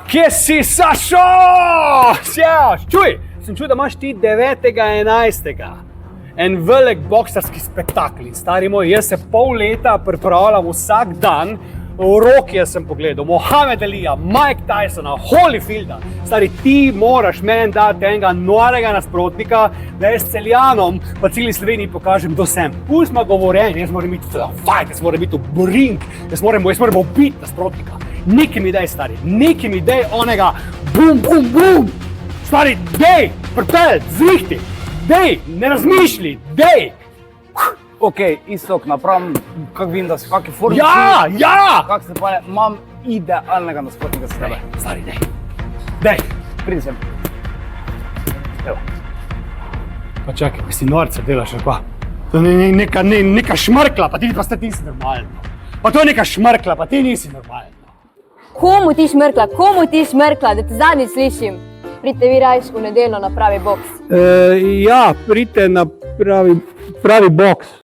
Kje si, Sašo? Sjaš, čuj, sem čuj, da imaš ti 9.11. En velik boksarski spektakl. Stari moj, jaz se pol leta pripravljam vsak dan. Rokije sem pogledal, Mohamed Alija, Mike Tysona, Holyfielda. Stari, ti moraš meni dati enega norega nasprotnika, da jaz Celjanom pa celi Sloveniji pokažem, kdo sem. Pustma govorenje, jaz moram biti fight, jaz moram biti v ring, jaz moram ubiti nasprotnika. Nekaj mi dej, stari, nekaj mi dej onega bum, bum, bum. Stari, dej, pripelj, zvihti, dej, ne razmišlji, dej. Ok, Iztok, napravim, kako vidim, da si v kakšni formi. Ja! Kako se pa imam idealnega nasprotnika za tebe. Stari, dej. Dej. Pridi sem. Evo. Pa čakaj, si norce delaš, ali pa? To je neka šmrkla, pa ti nisi normalno. Pa to je neka šmrkla, pa ti nisi normalno. Komu ti šmrkla, da te zadnjič slišim? Pridite vi rajš v nedeljo na pravi boks. Ja, pridite na pravi boks.